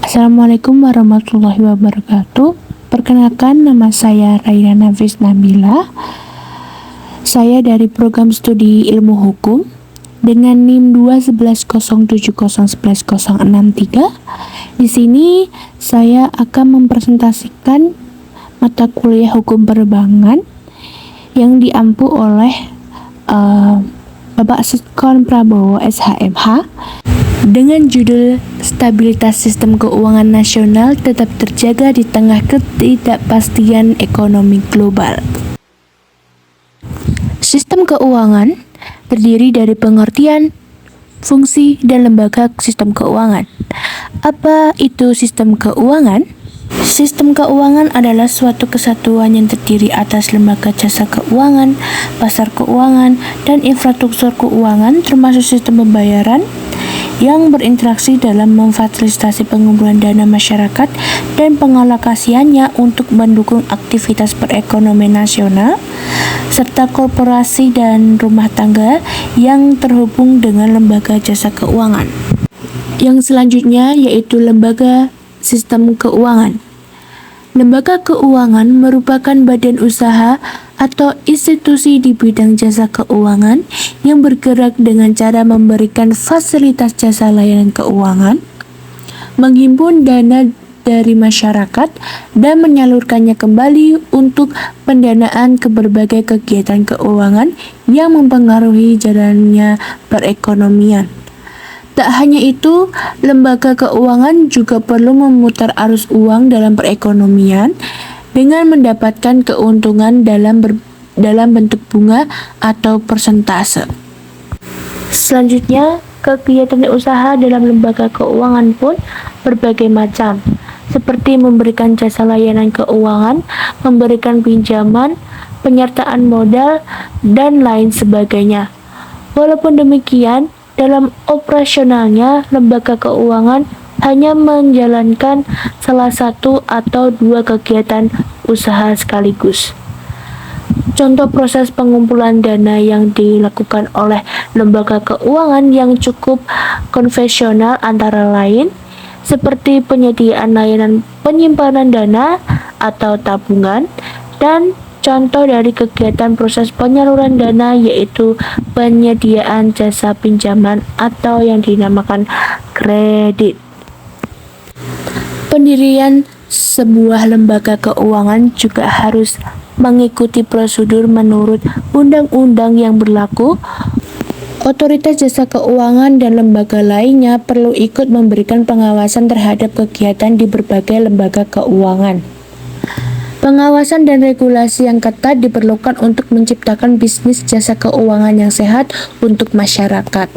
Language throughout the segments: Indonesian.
Assalamualaikum warahmatullahi wabarakatuh. Perkenalkan, nama saya Raina Nafis Nabila. Saya dari program studi ilmu hukum dengan NIM 21107011063. Di sini saya akan mempresentasikan mata kuliah hukum penerbangan yang diampu oleh Bapak Setkon Prabowo SHMH dengan judul Stabilitas Sistem Keuangan Nasional Tetap Terjaga di Tengah Ketidakpastian Ekonomi Global. Sistem keuangan terdiri dari pengertian, fungsi, dan lembaga sistem keuangan. Apa itu sistem keuangan? Sistem keuangan adalah suatu kesatuan yang terdiri atas lembaga jasa keuangan, pasar keuangan, dan infrastruktur keuangan termasuk sistem pembayaran yang berinteraksi dalam memfasilitasi pengumpulan dana masyarakat dan pengalokasiannya untuk mendukung aktivitas perekonomian nasional, serta korporasi dan rumah tangga yang terhubung dengan lembaga jasa keuangan. Yang selanjutnya yaitu lembaga sistem keuangan. Lembaga keuangan merupakan badan usaha atau institusi di bidang jasa keuangan yang bergerak dengan cara memberikan fasilitas jasa layanan keuangan, menghimpun dana dari masyarakat, dan menyalurkannya kembali untuk pendanaan ke berbagai kegiatan keuangan yang mempengaruhi jalannya perekonomian. Tak hanya itu, lembaga keuangan juga perlu memutar arus uang dalam perekonomian dengan mendapatkan keuntungan dalam bentuk bunga atau persentase. Selanjutnya, kegiatan usaha dalam lembaga keuangan pun berbagai macam, seperti memberikan jasa layanan keuangan, memberikan pinjaman, penyertaan modal, dan lain sebagainya. Walaupun demikian, dalam operasionalnya, lembaga keuangan hanya menjalankan salah satu atau dua kegiatan usaha sekaligus. Contoh proses pengumpulan dana yang dilakukan oleh lembaga keuangan yang cukup konvensional antara lain seperti penyediaan layanan penyimpanan dana atau tabungan, dan contoh dari kegiatan proses penyaluran dana yaitu penyediaan jasa pinjaman atau yang dinamakan kredit. Pendirian sebuah lembaga keuangan juga harus mengikuti prosedur menurut undang-undang yang berlaku. Otoritas jasa keuangan dan lembaga lainnya perlu ikut memberikan pengawasan terhadap kegiatan di berbagai lembaga keuangan. Pengawasan dan regulasi yang ketat diperlukan untuk menciptakan bisnis jasa keuangan yang sehat untuk masyarakat.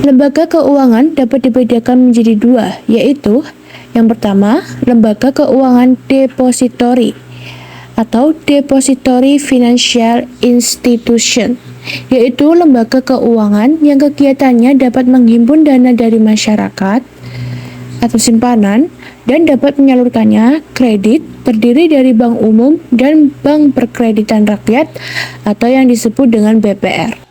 Lembaga keuangan dapat dibedakan menjadi dua, yaitu yang pertama, lembaga keuangan depository atau Depository Financial Institution, yaitu lembaga keuangan yang kegiatannya dapat menghimpun dana dari masyarakat atau simpanan dan dapat menyalurkannya. Kredit terdiri dari bank umum dan bank perkreditan rakyat atau yang disebut dengan BPR.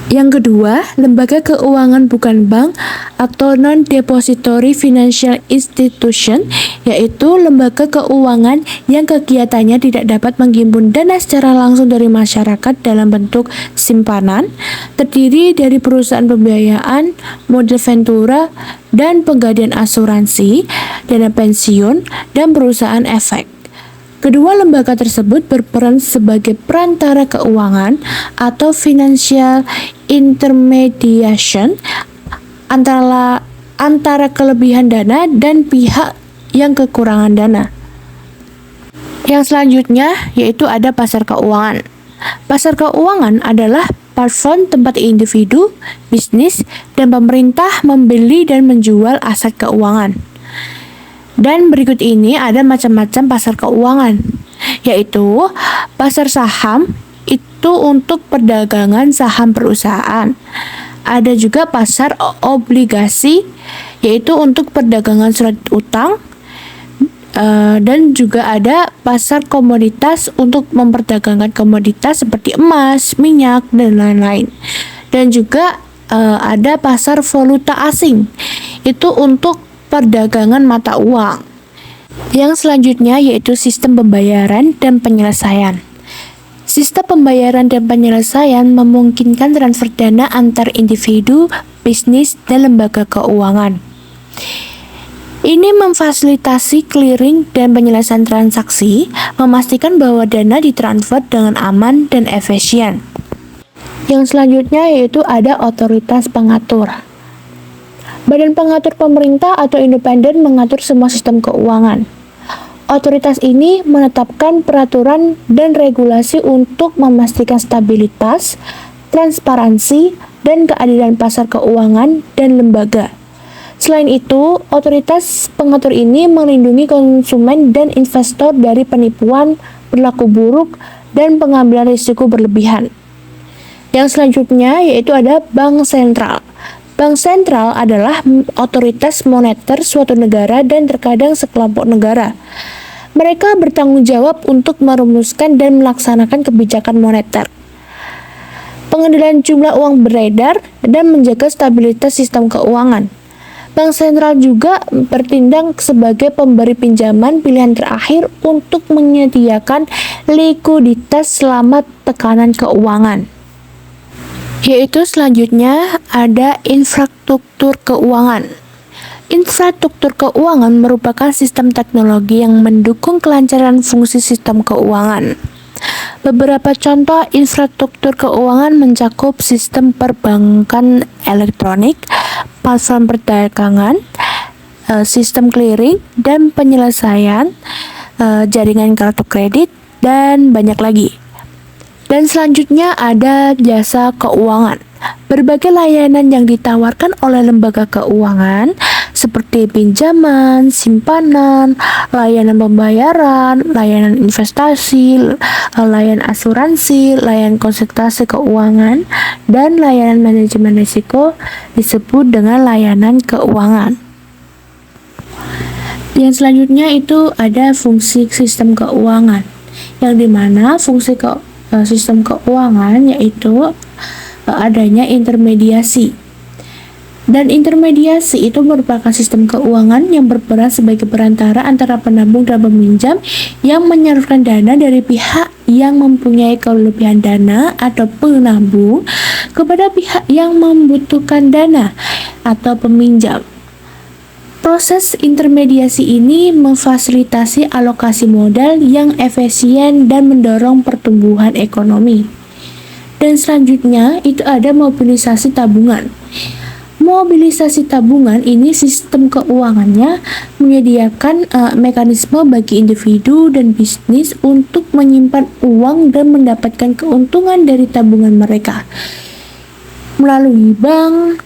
Yang kedua, lembaga keuangan bukan bank atau non-depository financial institution, yaitu lembaga keuangan yang kegiatannya tidak dapat menghimpun dana secara langsung dari masyarakat dalam bentuk simpanan, terdiri dari perusahaan pembiayaan, model ventura, dan penggadaian asuransi, dana pensiun, dan perusahaan efek. Kedua lembaga tersebut berperan sebagai perantara keuangan atau financial intermediation antara kelebihan dana dan pihak yang kekurangan dana. Yang selanjutnya yaitu ada pasar keuangan. Pasar keuangan adalah platform tempat individu, bisnis, dan pemerintah membeli dan menjual aset keuangan. Dan berikut ini ada macam-macam pasar keuangan, yaitu pasar saham itu untuk perdagangan saham perusahaan. Ada juga pasar obligasi, yaitu untuk perdagangan surat utang. Dan juga ada pasar komoditas untuk memperdagangkan komoditas seperti emas, minyak, dan lain-lain. Dan juga ada pasar valuta asing, itu untuk perdagangan mata uang. Yang selanjutnya yaitu sistem pembayaran dan penyelesaian. Sistem pembayaran dan penyelesaian memungkinkan transfer dana antar individu, bisnis, dan lembaga keuangan. Ini memfasilitasi clearing dan penyelesaian transaksi, memastikan bahwa dana ditransfer dengan aman dan efisien. Yang selanjutnya yaitu ada otoritas pengatur. Badan pengatur pemerintah atau independen mengatur semua sistem keuangan. Otoritas ini menetapkan peraturan dan regulasi untuk memastikan stabilitas, transparansi, dan keadilan pasar keuangan dan lembaga. Selain itu, otoritas pengatur ini melindungi konsumen dan investor dari penipuan, perilaku buruk, dan pengambilan risiko berlebihan. Yang selanjutnya yaitu ada Bank Sentral. Bank sentral adalah otoritas moneter suatu negara dan terkadang sekelompok negara. Mereka bertanggung jawab untuk merumuskan dan melaksanakan kebijakan moneter, pengendalian jumlah uang beredar, dan menjaga stabilitas sistem keuangan. Bank sentral juga bertindak sebagai pemberi pinjaman pilihan terakhir untuk menyediakan likuiditas selama tekanan keuangan. Yaitu selanjutnya ada infrastruktur keuangan. Infrastruktur keuangan merupakan sistem teknologi yang mendukung kelancaran fungsi sistem keuangan. Beberapa contoh infrastruktur keuangan mencakup sistem perbankan elektronik, platform perdagangan, sistem clearing dan penyelesaian, jaringan kartu kredit, dan banyak lagi. Dan selanjutnya ada jasa keuangan. Berbagai layanan yang ditawarkan oleh lembaga keuangan seperti pinjaman, simpanan, layanan pembayaran, layanan investasi, layanan asuransi, layanan konsultasi keuangan, dan layanan manajemen risiko disebut dengan layanan keuangan. Yang selanjutnya itu ada fungsi sistem keuangan, yang dimana fungsi sistem keuangan yaitu adanya intermediasi. Dan intermediasi itu merupakan sistem keuangan yang berperan sebagai perantara antara penabung dan peminjam yang menyalurkan dana dari pihak yang mempunyai kelebihan dana atau penabung kepada pihak yang membutuhkan dana atau peminjam. Proses intermediasi ini memfasilitasi alokasi modal yang efisien dan mendorong pertumbuhan ekonomi. Dan selanjutnya itu ada mobilisasi tabungan. Mobilisasi tabungan ini sistem keuangannya menyediakan mekanisme bagi individu dan bisnis untuk menyimpan uang dan mendapatkan keuntungan dari tabungan mereka melalui bank,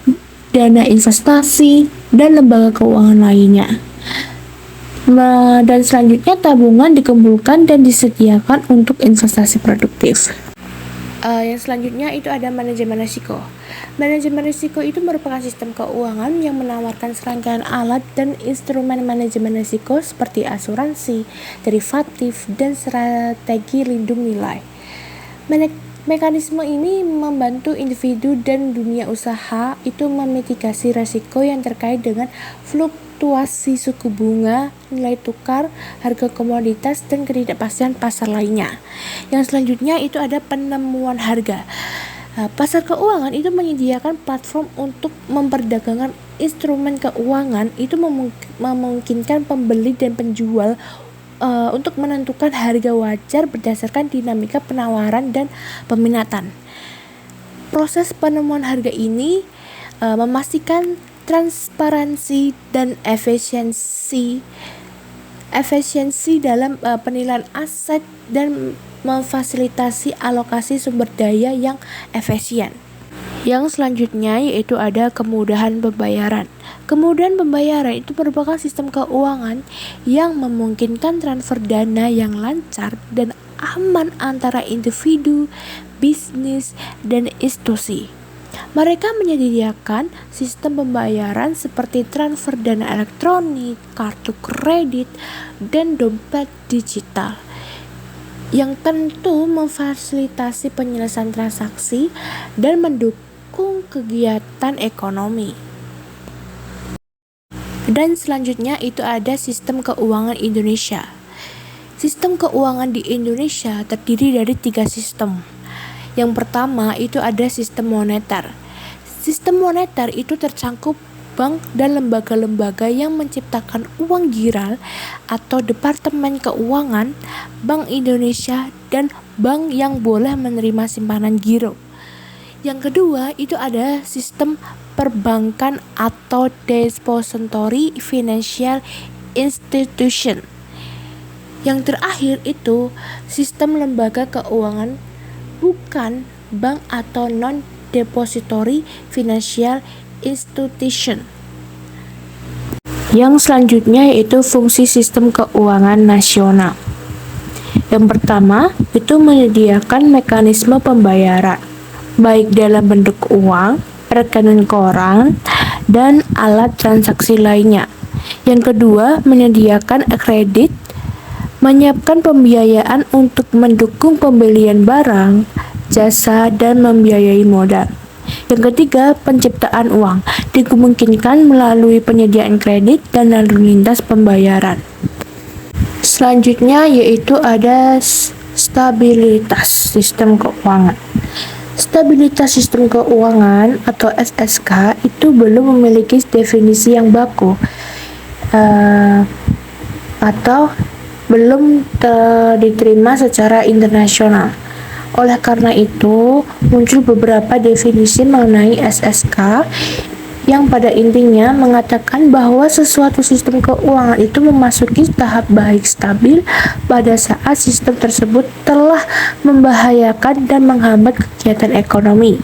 dana investasi, dan lembaga keuangan lainnya. Dan selanjutnya tabungan dikumpulkan dan disediakan untuk investasi produktif. Yang selanjutnya itu ada manajemen risiko. Manajemen risiko itu merupakan sistem keuangan yang menawarkan serangkaian alat dan instrumen manajemen risiko seperti asuransi, derivatif, dan strategi lindung nilai. Mekanisme ini membantu individu dan dunia usaha itu memitigasi risiko yang terkait dengan fluktuasi suku bunga, nilai tukar, harga komoditas, dan ketidakpastian pasar lainnya. Yang selanjutnya itu ada penemuan harga. Pasar keuangan itu menyediakan platform untuk memperdagangkan instrumen keuangan, itu memungkinkan pembeli dan penjual untuk menentukan harga wajar berdasarkan dinamika penawaran dan peminatan. Proses penemuan harga ini memastikan transparansi dan efisiensi dalam penilaian aset dan memfasilitasi alokasi sumber daya yang efisien. Yang selanjutnya yaitu ada kemudahan pembayaran. Kemudahan pembayaran itu merupakan sistem keuangan yang memungkinkan transfer dana yang lancar dan aman antara individu, bisnis, dan institusi. Mereka menyediakan sistem pembayaran seperti transfer dana elektronik, kartu kredit, dan dompet digital, yang tentu memfasilitasi penyelesaian transaksi dan mendukung kegiatan ekonomi. Dan selanjutnya itu ada sistem keuangan Indonesia. Sistem keuangan di Indonesia terdiri dari 3 sistem. Yang pertama itu ada sistem moneter. Sistem moneter itu tercakup bank dan lembaga-lembaga yang menciptakan uang giral atau Departemen Keuangan, Bank Indonesia, dan bank yang boleh menerima simpanan giro. Yang kedua itu ada sistem perbankan atau Depository Financial Institution. Yang terakhir itu sistem lembaga keuangan bukan bank atau non-depository financial institution. Yang selanjutnya yaitu fungsi sistem keuangan nasional. Yang pertama itu menyediakan mekanisme pembayaran baik dalam bentuk uang, rekanan koran, dan alat transaksi lainnya. Yang kedua, menyediakan kredit, menyiapkan pembiayaan untuk mendukung pembelian barang, jasa, dan membiayai modal. Yang ketiga, penciptaan uang, dimungkinkan melalui penyediaan kredit dan lalu lintas pembayaran. Selanjutnya yaitu ada stabilitas sistem keuangan. Stabilitas sistem keuangan atau SSK itu belum memiliki definisi yang baku atau belum diterima secara internasional. Oleh karena itu, muncul beberapa definisi mengenai SSK yang pada intinya mengatakan bahwa sesuatu sistem keuangan itu memasuki tahap baik stabil pada saat sistem tersebut telah membahayakan dan menghambat kegiatan ekonomi.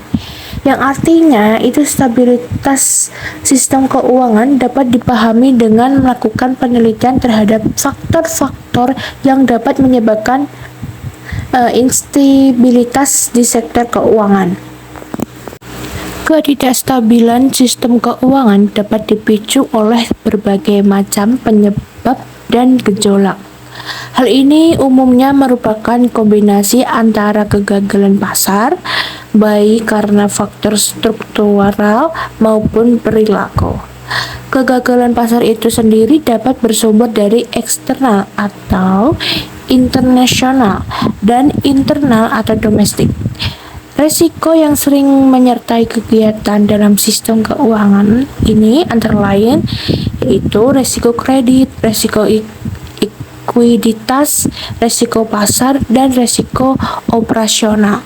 Yang artinya itu stabilitas sistem keuangan dapat dipahami dengan melakukan penelitian terhadap faktor-faktor yang dapat menyebabkan instabilitas di sektor keuangan. Ketidakstabilan sistem keuangan dapat dipicu oleh berbagai macam penyebab dan gejolak. Hal ini umumnya merupakan kombinasi antara kegagalan pasar, baik karena faktor struktural maupun perilaku. Kegagalan pasar itu sendiri dapat bersumber dari eksternal atau internasional dan internal atau domestik. Resiko yang sering menyertai kegiatan dalam sistem keuangan ini antara lain yaitu resiko kredit, resiko likuiditas, resiko pasar, dan resiko operasional.